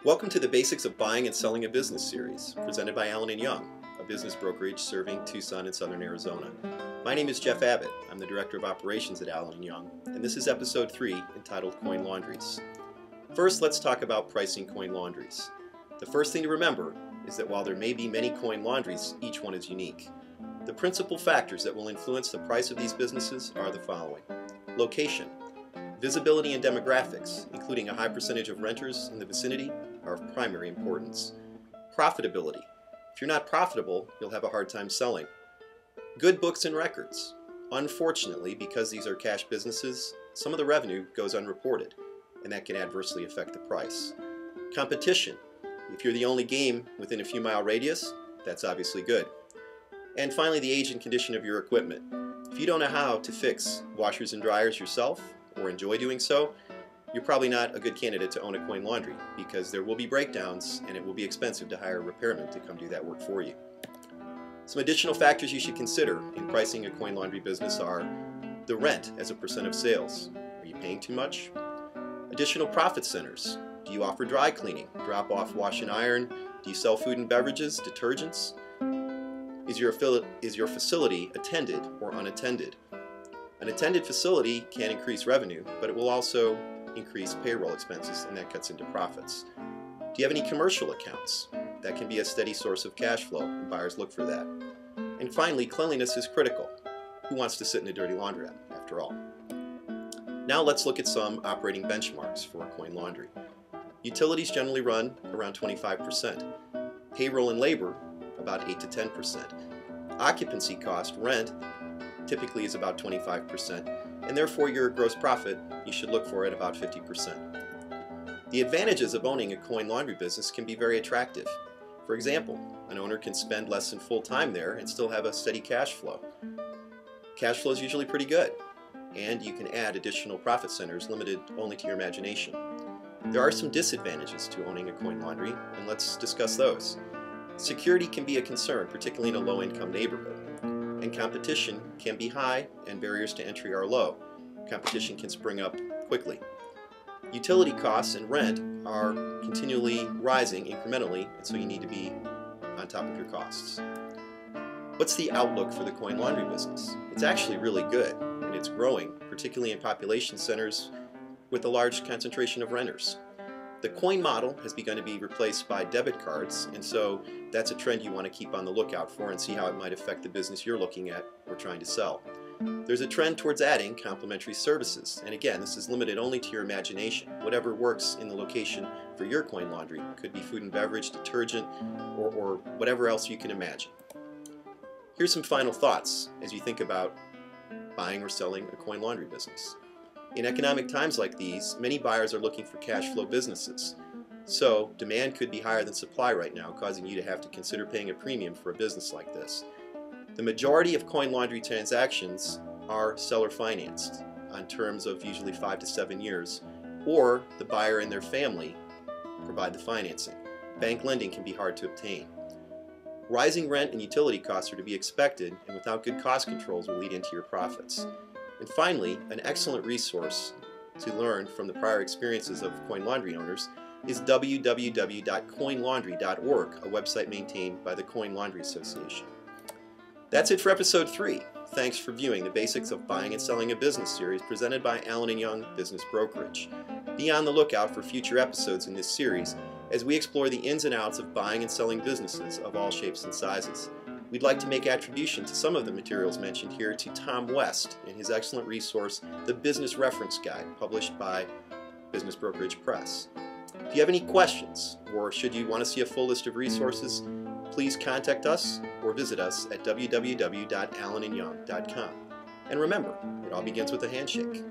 Welcome to the Basics of Buying and Selling a Business series, presented by Allen Young, a business brokerage serving Tucson and Southern Arizona. My name is Jeff Abbott. I'm the Director of Operations at Allen Young, and this is Episode 3, entitled Coin Laundries. First, let's talk about pricing coin laundries. The first thing to remember is that while there may be many coin laundries, each one is unique. The principal factors that will influence the price of these businesses are the following. Location. Visibility and demographics, including a high percentage of renters in the vicinity, are of primary importance. Profitability. If you're not profitable, you'll have a hard time selling. Good books and records. Unfortunately, because these are cash businesses, some of the revenue goes unreported, and that can adversely affect the price. Competition. If you're the only game within a few mile radius, that's obviously good. And finally, the age and condition of your equipment. If you don't know how to fix washers and dryers yourself, or enjoy doing so, you're probably not a good candidate to own a coin laundry because there will be breakdowns and it will be expensive to hire a repairman to come do that work for you. Some additional factors you should consider in pricing a coin laundry business are the rent as a percent of sales. Are you paying too much? Additional profit centers. Do you offer dry cleaning, drop off wash and iron? Do you sell food and beverages, detergents? Is your facility attended or unattended? An attended facility can increase revenue, but it will also increase payroll expenses, and that cuts into profits. Do you have any commercial accounts? That can be a steady source of cash flow, and buyers look for that. And finally, cleanliness is critical. Who wants to sit in a dirty laundrette, after all? Now let's look at some operating benchmarks for a coin laundry. Utilities generally run around 25%. Payroll and labor, about 8 to 10%. Occupancy cost, rent, typically is about 25%, and therefore your gross profit you should look for at about 50%. The advantages of owning a coin laundry business can be very attractive. For example, an owner can spend less than full time there and still have a steady cash flow. Cash flow is usually pretty good, and you can add additional profit centers limited only to your imagination. There are some disadvantages to owning a coin laundry, and let's discuss those. Security can be a concern, particularly in a low-income neighborhood. And competition can be high and barriers to entry are low. Competition can spring up quickly. Utility costs and rent are continually rising incrementally, and so you need to be on top of your costs. What's the outlook for the coin laundry business? It's actually really good, and it's growing, particularly in population centers with a large concentration of renters. The coin model has begun to be replaced by debit cards, and so that's a trend you want to keep on the lookout for and see how it might affect the business you're looking at or trying to sell. There's a trend towards adding complementary services, and again, this is limited only to your imagination. Whatever works in the location for your coin laundry. It could be food and beverage, detergent, or whatever else you can imagine. Here's some final thoughts as you think about buying or selling a coin laundry business. In economic times like these, many buyers are looking for cash flow businesses. So, demand could be higher than supply right now, causing you to have to consider paying a premium for a business like this. The majority of coin laundry transactions are seller financed on terms of usually 5 to 7 years, or the buyer and their family provide the financing. Bank lending can be hard to obtain. Rising rent and utility costs are to be expected, and without good cost controls will lead into your profits. And finally, an excellent resource to learn from the prior experiences of coin laundry owners is www.coinlaundry.org, a website maintained by the Coin Laundry Association. That's it for Episode 3. Thanks for viewing the Basics of Buying and Selling a Business series presented by Allen Young Business Brokerage. Be on the lookout for future episodes in this series as we explore the ins and outs of buying and selling businesses of all shapes and sizes. We'd like to make attribution to some of the materials mentioned here to Tom West in his excellent resource, The Business Reference Guide, published by Business Brokerage Press. If you have any questions, or should you want to see a full list of resources, please contact us or visit us at www.allenandyoung.com. And remember, it all begins with a handshake.